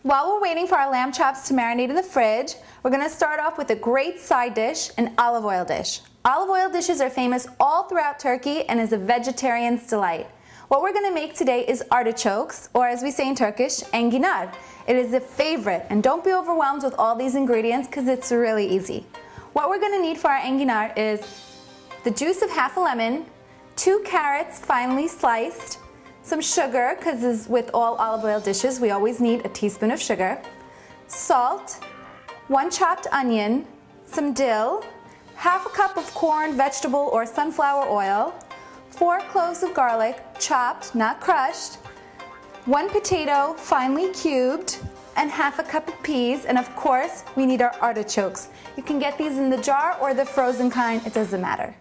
While we're waiting for our lamb chops to marinate in the fridge, we're going to start off with a great side dish, an olive oil dish. Olive oil dishes are famous all throughout Turkey and is a vegetarian's delight. What we're going to make today is artichokes, or as we say in Turkish, enginar. It is a favorite, and don't be overwhelmed with all these ingredients because it's really easy. What we're going to need for our enginar is the juice of half a lemon, 2 carrots finely sliced, some sugar, because with all olive oil dishes we always need a teaspoon of sugar, salt, 1 chopped onion, some dill, half a cup of corn, vegetable, or sunflower oil, 4 cloves of garlic, chopped, not crushed, 1 potato, finely cubed, and half a cup of peas, and of course we need our artichokes. You can get these in the jar or the frozen kind, it doesn't matter.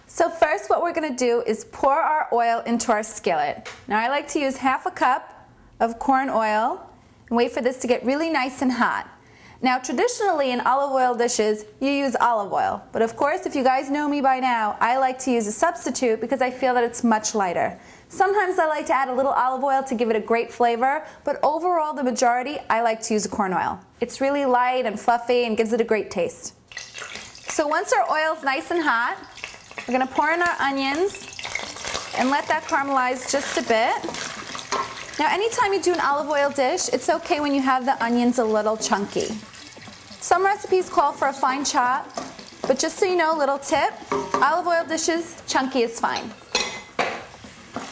So first what we're going to do is pour our oil into our skillet. Now I like to use half a cup of corn oil and wait for this to get really nice and hot. Now traditionally in olive oil dishes you use olive oil, but of course if you guys know me by now I like to use a substitute because I feel that it's much lighter. Sometimes I like to add a little olive oil to give it a great flavor, but overall the majority I like to use corn oil. It's really light and fluffy and gives it a great taste. So once our oil's nice and hot, we're going to pour in our onions and let that caramelize just a bit. Now anytime you do an olive oil dish, it's okay when you have the onions a little chunky. Some recipes call for a fine chop, but just so you know, a little tip, olive oil dishes, chunky is fine.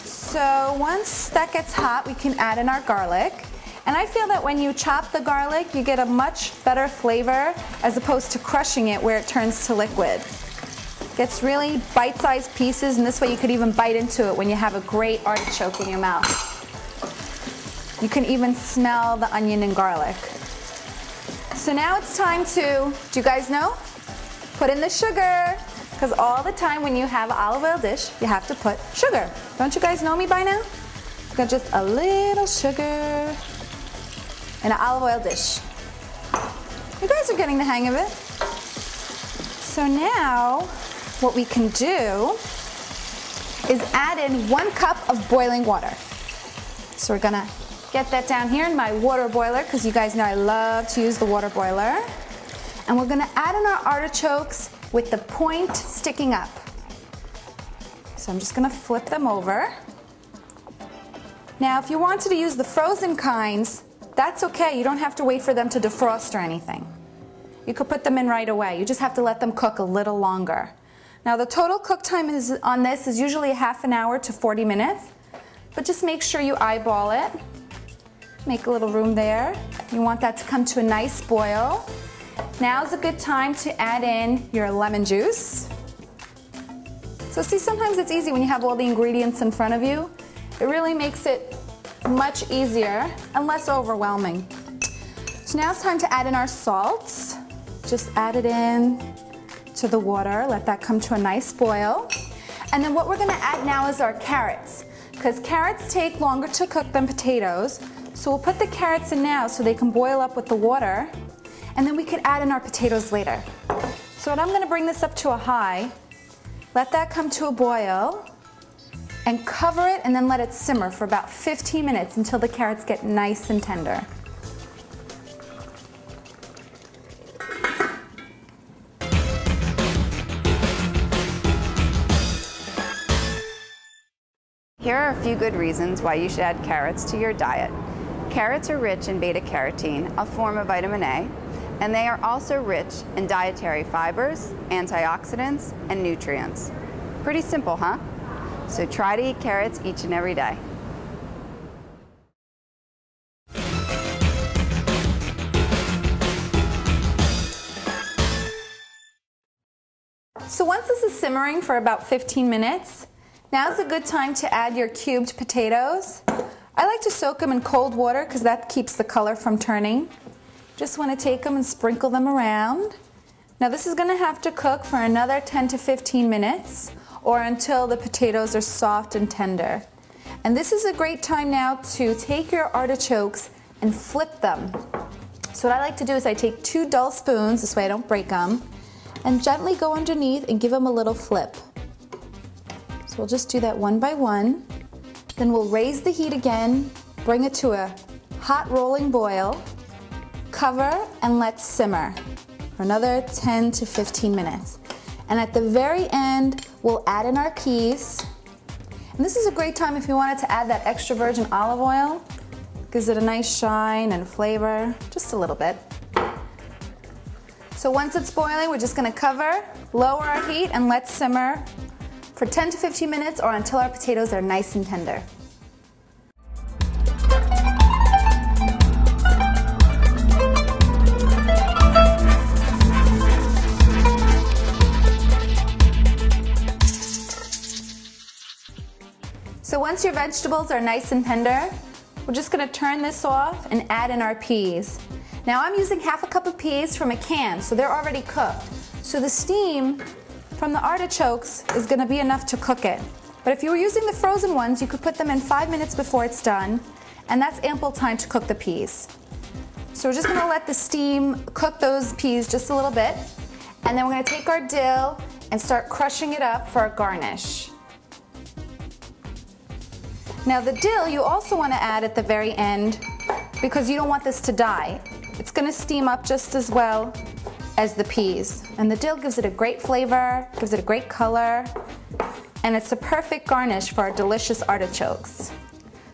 So once that gets hot, we can add in our garlic. And I feel that when you chop the garlic, you get a much better flavor as opposed to crushing it where it turns to liquid. Gets really bite-sized pieces, and this way you could even bite into it when you have a great artichoke in your mouth. You can even smell the onion and garlic. So now it's time to, do you guys know? Put in the sugar, because all the time when you have an olive oil dish, you have to put sugar. Don't you guys know me by now? Got just a little sugar in an olive oil dish. You guys are getting the hang of it. So now, what we can do is add in 1 cup of boiling water. So we're gonna get that down here in my water boiler because you guys know I love to use the water boiler. And we're gonna add in our artichokes with the point sticking up. So I'm just gonna flip them over. Now if you wanted to use the frozen kinds, that's okay. You don't have to wait for them to defrost or anything. You could put them in right away. You just have to let them cook a little longer. Now the total cook time on this is usually half an hour to 40 minutes, but just make sure you eyeball it. Make a little room there. You want that to come to a nice boil. Now's a good time to add in your lemon juice. So see, sometimes it's easy when you have all the ingredients in front of you. It really makes it much easier and less overwhelming. So now it's time to add in our salt. Just add it in to the water, let that come to a nice boil. And then what we're going to add now is our carrots, because carrots take longer to cook than potatoes. So we'll put the carrots in now so they can boil up with the water, and then we can add in our potatoes later. So I'm going to bring this up to a high, let that come to a boil, and cover it and then let it simmer for about 15 minutes until the carrots get nice and tender. Here are a few good reasons why you should add carrots to your diet. Carrots are rich in beta-carotene, a form of vitamin A, and they are also rich in dietary fibers, antioxidants, and nutrients. Pretty simple, huh? So try to eat carrots each and every day. So once this is simmering for about 15 minutes, now's a good time to add your cubed potatoes. I like to soak them in cold water because that keeps the color from turning. Just want to take them and sprinkle them around. Now this is going to have to cook for another 10 to 15 minutes or until the potatoes are soft and tender. And this is a great time now to take your artichokes and flip them. So what I like to do is I take 2 dull spoons, this way I don't break them, and gently go underneath and give them a little flip. So we'll just do that one by one. Then we'll raise the heat again, bring it to a hot rolling boil, cover, and let simmer for another 10 to 15 minutes. And at the very end, we'll add in our peas. And this is a great time if you wanted to add that extra virgin olive oil. Gives it a nice shine and flavor, just a little bit. So once it's boiling, we're just gonna cover, lower our heat, and let simmer for 10 to 15 minutes or until our potatoes are nice and tender. So once your vegetables are nice and tender, we're just gonna turn this off and add in our peas. Now I'm using half a cup of peas from a can, so they're already cooked. So the steam from the artichokes is gonna be enough to cook it. But if you were using the frozen ones, you could put them in 5 minutes before it's done, and that's ample time to cook the peas. So we're just gonna let the steam cook those peas just a little bit, and then we're gonna take our dill and start crushing it up for a garnish. Now the dill you also want to add at the very end because you don't want this to die. It's going to steam up just as well as the peas. And the dill gives it a great flavor, gives it a great color, and it's a perfect garnish for our delicious artichokes.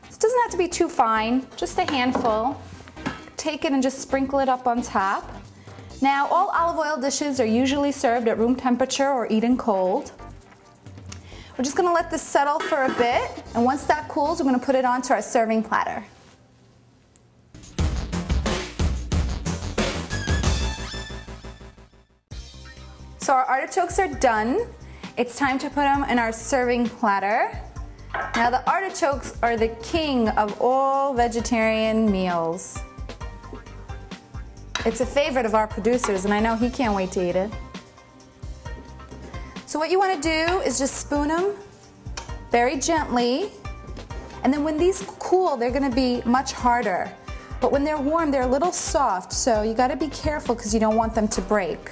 This doesn't have to be too fine, just a handful. Take it and just sprinkle it up on top. Now all olive oil dishes are usually served at room temperature or eaten cold. We're just gonna let this settle for a bit, and once that cools, we're gonna put it onto our serving platter. So our artichokes are done. It's time to put them in our serving platter. Now the artichokes are the king of all vegetarian meals. It's a favorite of our producer's, and I know he can't wait to eat it. So what you want to do is just spoon them very gently, and then when these cool, they're going to be much harder. But when they're warm, they're a little soft, so you got to be careful because you don't want them to break.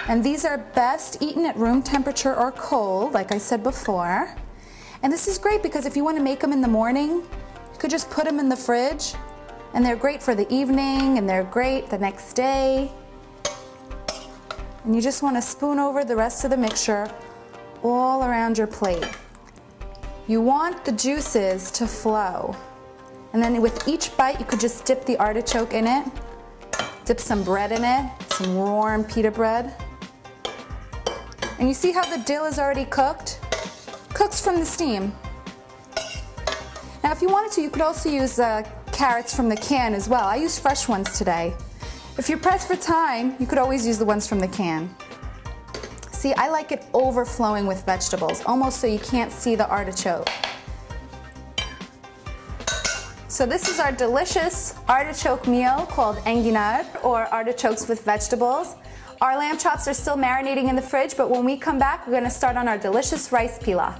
And these are best eaten at room temperature or cold, like I said before. And this is great because if you want to make them in the morning, you could just put them in the fridge, and they're great for the evening, and they're great the next day. And you just want to spoon over the rest of the mixture all around your plate. You want the juices to flow. And then with each bite, you could just dip the artichoke in it, dip some bread in it, some warm pita bread. And you see how the dill is already cooked? Cooks from the steam. Now if you wanted to, you could also use carrots from the can as well. I used fresh ones today. If you're pressed for time, you could always use the ones from the can. See, I like it overflowing with vegetables, almost so you can't see the artichoke. So this is our delicious artichoke meal called Enginar, or artichokes with vegetables. Our lamb chops are still marinating in the fridge, but when we come back, we're going to start on our delicious rice pilaf.